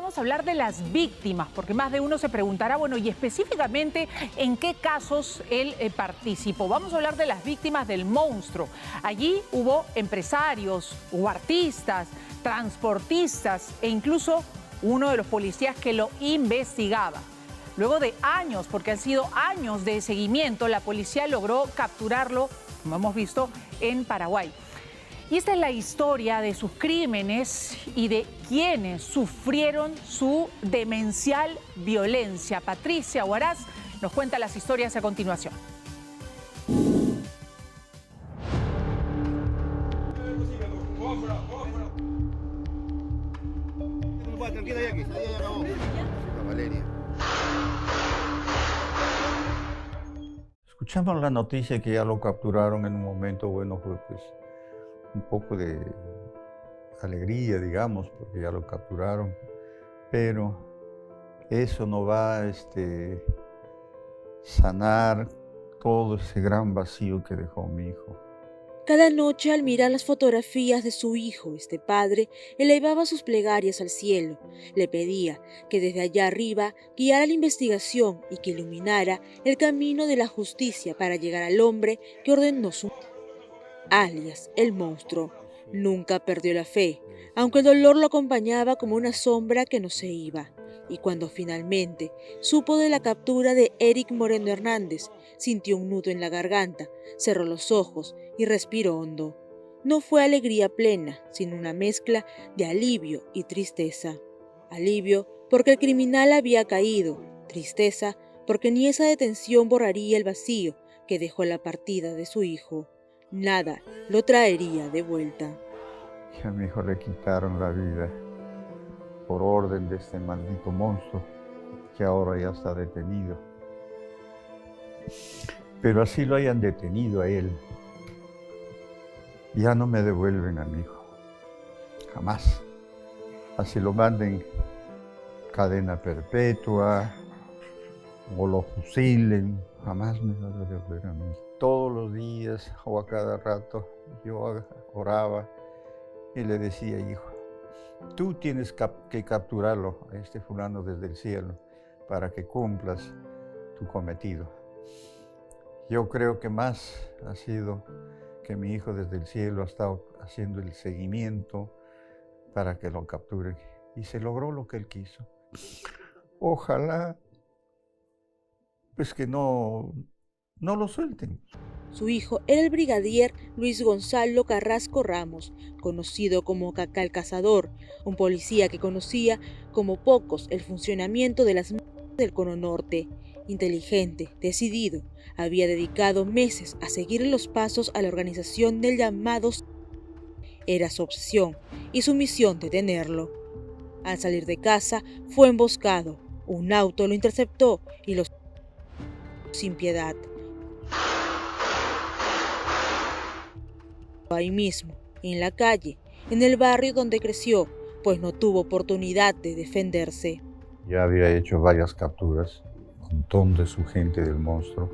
vamos a hablar de las víctimas, porque más de uno se preguntará, bueno, y específicamente, ¿en qué casos él participó? Vamos a hablar de las víctimas del monstruo. Allí hubo empresarios, hubo artistas, transportistas e incluso uno de los policías que lo investigaba. Luego de años, porque han sido años de seguimiento, la policía logró capturarlo, como hemos visto, en Paraguay. Y esta es la historia de sus crímenes y de quienes sufrieron su demencial violencia. Patricia Huaraz nos cuenta las historias a continuación. Escuchamos la noticia que ya lo capturaron en un momento, bueno, fue pues un poco de alegría, digamos, porque ya lo capturaron, pero eso no va a sanar todo ese gran vacío que dejó mi hijo. Cada noche, al mirar las fotografías de su hijo, este padre elevaba sus plegarias al cielo. Le pedía que desde allá arriba guiara la investigación y que iluminara el camino de la justicia para llegar al hombre que ordenó su alias, el monstruo. Nunca perdió la fe, aunque el dolor lo acompañaba como una sombra que no se iba. Y cuando finalmente supo de la captura de Eric Moreno Hernández, sintió un nudo en la garganta, cerró los ojos y respiró hondo. No fue alegría plena, sino una mezcla de alivio y tristeza. Alivio porque el criminal había caído, tristeza porque ni esa detención borraría el vacío que dejó la partida de su hijo. Nada lo traería de vuelta. A mi hijo le quitaron la vida por orden de este maldito monstruo que ahora ya está detenido. Pero así lo hayan detenido a él, ya no me devuelven a mi hijo, jamás. Así lo manden cadena perpetua o lo fusilen, jamás me va a devolver a mí. Todos los días o a cada rato yo oraba y le decía, hijo, tú tienes que capturarlo a este fulano desde el cielo para que cumplas tu cometido. Yo creo que más ha sido que mi hijo desde el cielo ha estado haciendo el seguimiento para que lo capturen y se logró lo que él quiso. Ojalá pues que no lo suelten. Su hijo era el brigadier Luis Gonzalo Carrasco Ramos, conocido como Cacá el Cazador, un policía que conocía como pocos el funcionamiento de las del Cono Norte. Inteligente, decidido, había dedicado meses a seguir los pasos a la organización del llamado. Era su obsesión y su misión detenerlo. Al salir de casa fue emboscado. Un auto lo interceptó y lo sin piedad. Ahí mismo, en la calle, en el barrio donde creció, pues no tuvo oportunidad de defenderse. Ya había hecho varias capturas, un montón de su gente del monstruo,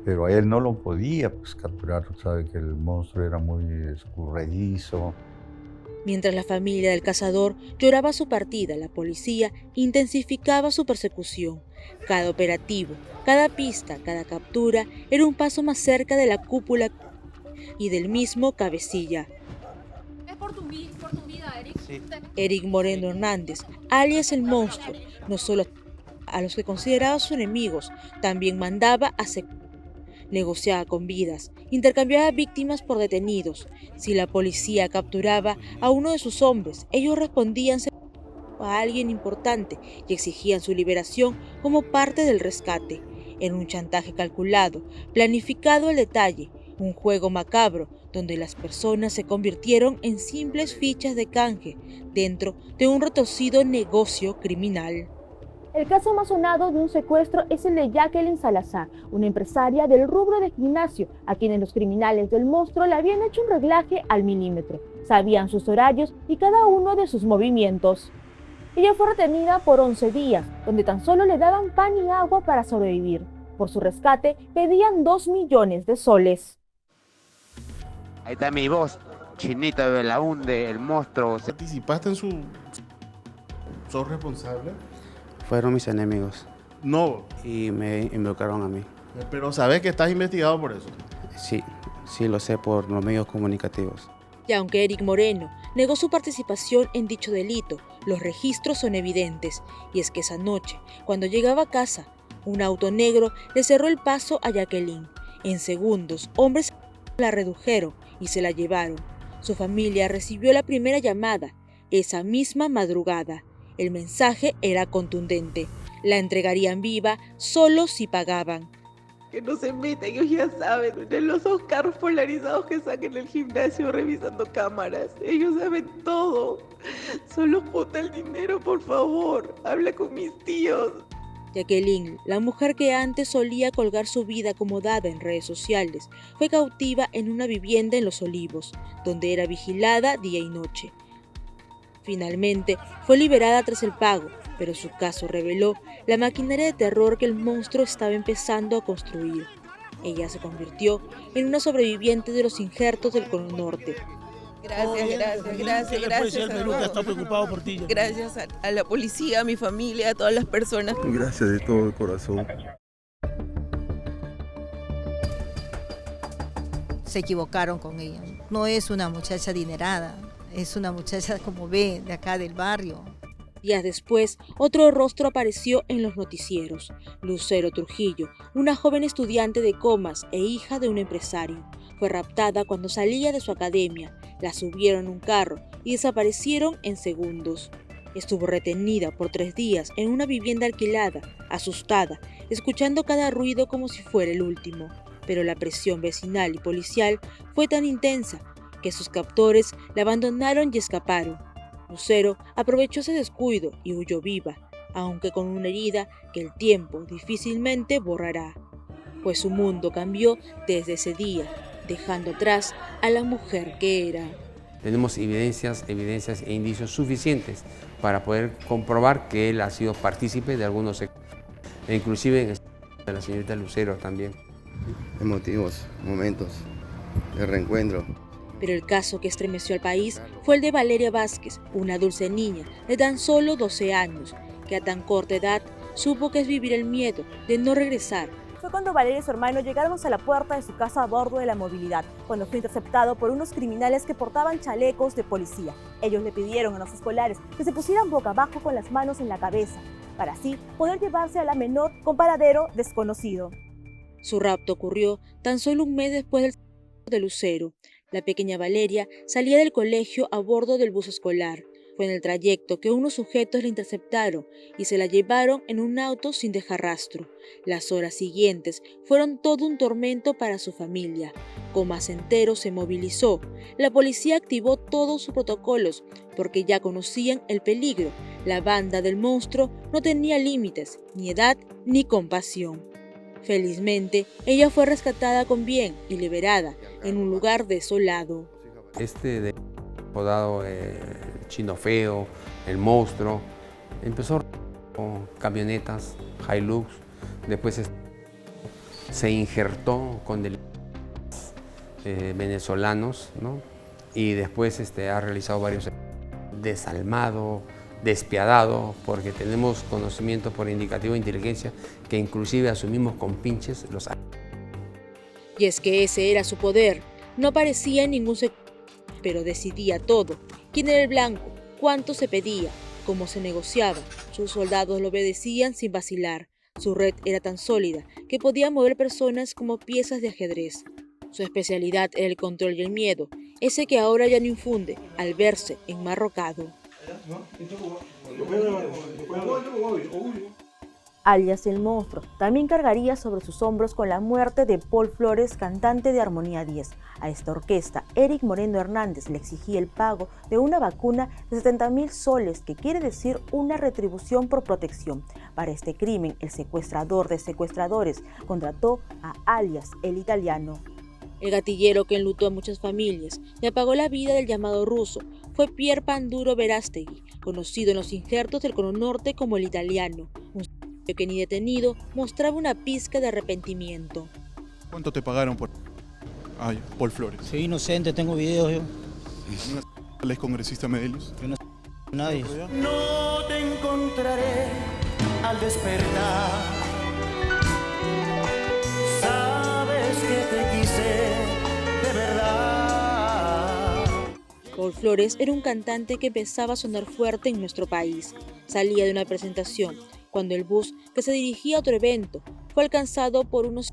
pero a él no lo podía capturar, sabe que el monstruo era muy escurridizo. Mientras la familia del cazador lloraba su partida, la policía intensificaba su persecución. Cada operativo, cada pista, cada captura era un paso más cerca de la cúpula y del mismo cabecilla. Es por tu vida, Eric. Sí. Eric Moreno Hernández, alias el monstruo, no solo a los que consideraba sus enemigos, también mandaba a negociaba con vidas, intercambiaba víctimas por detenidos. Si la policía capturaba a uno de sus hombres, ellos respondían a alguien importante y exigían su liberación como parte del rescate. Era un chantaje calculado, planificado al detalle, un juego macabro donde las personas se convirtieron en simples fichas de canje dentro de un retorcido negocio criminal. El caso más sonado de un secuestro es el de Jacqueline Salazar, una empresaria del rubro de gimnasio, a quienes los criminales del monstruo le habían hecho un reglaje al milímetro. Sabían sus horarios y cada uno de sus movimientos. Ella fue retenida por 11 días, donde tan solo le daban pan y agua para sobrevivir. Por su rescate pedían 2 millones de soles. Ahí está mi voz, Chinita de la Hunde, el monstruo. ¿Participaste en su ¿Sos responsable? Fueron mis enemigos No, y me involucraron a mí. pero sabes que estás investigado por eso. Sí lo sé por los medios comunicativos. Y aunque Eric Moreno negó su participación en dicho delito, los registros son evidentes. Y es que esa noche, cuando llegaba a casa, un auto negro le cerró el paso a Jacqueline. En segundos, hombres la redujeron y se la llevaron. Su familia recibió la primera llamada esa misma madrugada. El mensaje era contundente. La entregarían viva solo si pagaban. Que no se metan, ellos ya saben, de los dos carros polarizados que saquen el gimnasio revisando cámaras. Ellos saben todo. Solo junta el dinero, por favor. Habla con mis tíos. Jacqueline, la mujer que antes solía colgar su vida acomodada en redes sociales, fue cautiva en una vivienda en Los Olivos, donde era vigilada día y noche. Finalmente, fue liberada tras el pago, pero su caso reveló la maquinaria de terror que el monstruo estaba empezando a construir. Ella se convirtió en una sobreviviente de los injertos del Cono Norte. Gracias. Está preocupado por ti. Gracias a la policía, a mi familia, a todas las personas. Gracias de todo el corazón. Se equivocaron con ella. No es una muchacha adinerada, es una muchacha como ve de acá del barrio. Días después, otro rostro apareció en los noticieros. Lucero Trujillo, una joven estudiante de Comas e hija de un empresario. Fue raptada cuando salía de su academia, la subieron en un carro y desaparecieron en segundos. Estuvo retenida por 3 días en una vivienda alquilada, asustada, escuchando cada ruido como si fuera el último. Pero la presión vecinal y policial fue tan intensa que sus captores la abandonaron y escaparon. Lucero aprovechó ese descuido y huyó viva, aunque con una herida que el tiempo difícilmente borrará. Pues su mundo cambió desde ese día, dejando atrás a la mujer que era. Tenemos evidencias e indicios suficientes para poder comprobar que él ha sido partícipe de algunos hechos, e inclusive en el de la señorita Lucero también. Emotivos momentos de reencuentro. Pero el caso que estremeció al país fue el de Valeria Vázquez, una dulce niña de tan solo 12 años, que a tan corta edad supo que es vivir el miedo de no regresar. Fue cuando Valeria y su hermano llegaron hasta la puerta de su casa a bordo de la movilidad, cuando fue interceptado por unos criminales que portaban chalecos de policía. Ellos le pidieron a los escolares que se pusieran boca abajo con las manos en la cabeza, para así poder llevarse a la menor con paradero desconocido. Su rapto ocurrió tan solo un mes después del de Lucero. La pequeña Valeria salía del colegio a bordo del bus escolar. Fue en el trayecto que unos sujetos la interceptaron y se la llevaron en un auto sin dejar rastro. Las horas siguientes fueron todo un tormento para su familia. Comas entero se movilizó. La policía activó todos sus protocolos porque ya conocían el peligro. La banda del monstruo no tenía límites, ni edad ni compasión. Felizmente, ella fue rescatada con bien y liberada en un lugar desolado. Apodado Chino Feo, el monstruo, empezó con camionetas, Hilux, después se injertó con delincuentes venezolanos, ¿no? Y después ha realizado varios desalmado, despiadado, porque tenemos conocimiento por indicativo de inteligencia que inclusive asumimos con pinches los años. Y es que ese era su poder, no aparecía en ningún sector, pero decidía todo. ¿Quién era el blanco? ¿Cuánto se pedía? ¿Cómo se negociaba? Sus soldados lo obedecían sin vacilar. Su red era tan sólida que podía mover personas como piezas de ajedrez. Su especialidad era el control y el miedo, ese que ahora ya no infunde al verse enmarrocado. Alias el monstruo, también cargaría sobre sus hombros con la muerte de Paul Flores, cantante de Armonía 10. A esta orquesta, Eric Moreno Hernández le exigía el pago de una vacuna de 70,000 soles, que quiere decir una retribución por protección. Para este crimen, el secuestrador de secuestradores contrató a Alias el italiano. El gatillero que enlutó a muchas familias y apagó la vida del llamado ruso fue Pier Panduro Verástegui, conocido en los injertos del Cono Norte como el italiano, un que ni detenido mostraba una pizca de arrepentimiento. ¿Cuánto te pagaron por Paul Flores? Soy inocente, tengo videos yo. ¿El ex congresista Medellín? Yo no sé nadie. No tengo al despertar. Sabes que te quise de verdad. Paul Flores era un cantante que empezaba a sonar fuerte en nuestro país. Salía de una presentación cuando el bus que se dirigía a otro evento fue alcanzado por unos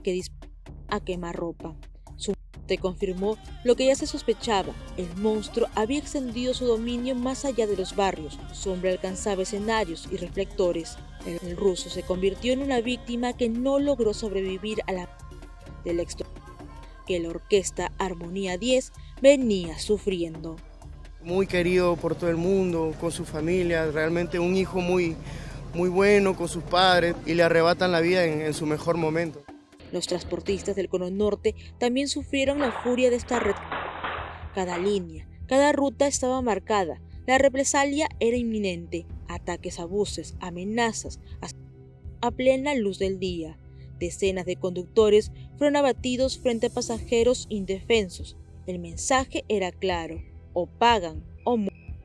que dispararon a quemarropa. Su muerte confirmó lo que ya se sospechaba: el monstruo había extendido su dominio más allá de los barrios. Su hombre alcanzaba escenarios y reflectores. El ruso se convirtió en una víctima que no logró sobrevivir a la del extorsionador que la orquesta Armonía 10 venía sufriendo. Muy querido por todo el mundo, con su familia, realmente un hijo muy bueno con sus padres, y le arrebatan la vida en su mejor momento. Los transportistas del Cono Norte también sufrieron la furia de esta red. Cada línea, cada ruta estaba marcada. La represalia era inminente. Ataques a buses, amenazas, a plena luz del día. Decenas de conductores fueron abatidos frente a pasajeros indefensos. El mensaje era claro: o pagan o mueren.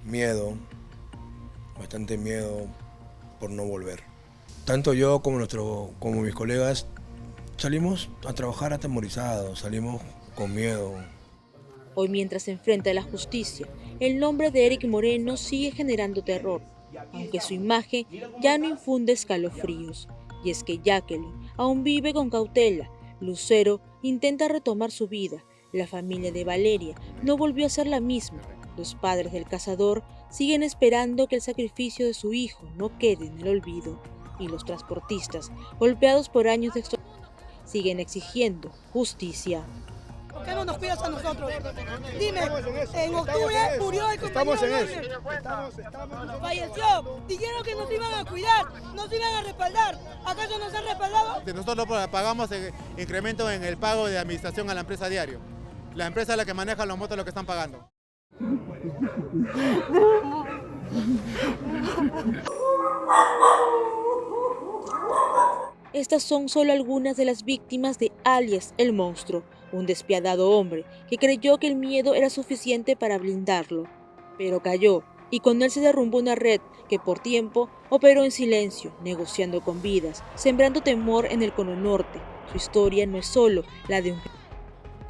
Miedo, bastante miedo por no volver. Tanto yo como mis colegas salimos a trabajar atemorizados, salimos con miedo. Hoy, mientras se enfrenta a la justicia, el nombre de Eric Moreno sigue generando terror, aunque su imagen ya no infunde escalofríos. Y es que Jacqueline aún vive con cautela. Lucero intenta retomar su vida. La familia de Valeria no volvió a ser la misma. Los padres del cazador siguen esperando que el sacrificio de su hijo no quede en el olvido. Y los transportistas, golpeados por años de extorsión, siguen exigiendo justicia. ¿Por qué no nos cuidas a nosotros? Dime, en octubre murió el compañero. Estamos en eso. Falleció. Dijeron que nos iban a cuidar, nos iban a respaldar. ¿Acaso nos han respaldado? Nosotros pagamos incremento en el pago de administración a la empresa diario. La empresa es la que maneja los motos, lo que están pagando. Estas son solo algunas de las víctimas de alias El Monstruo, un despiadado hombre que creyó que el miedo era suficiente para blindarlo. Pero cayó, y con él se derrumbó una red que por tiempo operó en silencio, negociando con vidas, sembrando temor en el Cono Norte. Su historia no es solo la de un...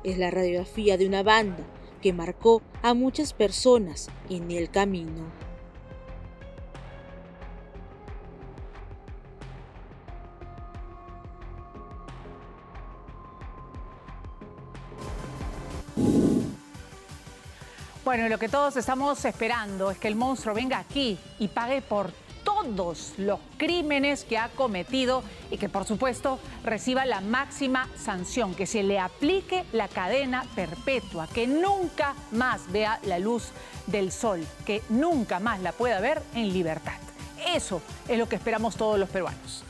es la radiografía de una banda que marcó a muchas personas en el camino. Bueno, lo que todos estamos esperando es que el monstruo venga aquí y pague por todos los crímenes que ha cometido y que, por supuesto, reciba la máxima sanción, que se le aplique la cadena perpetua, que nunca más vea la luz del sol, que nunca más la pueda ver en libertad. Eso es lo que esperamos todos los peruanos.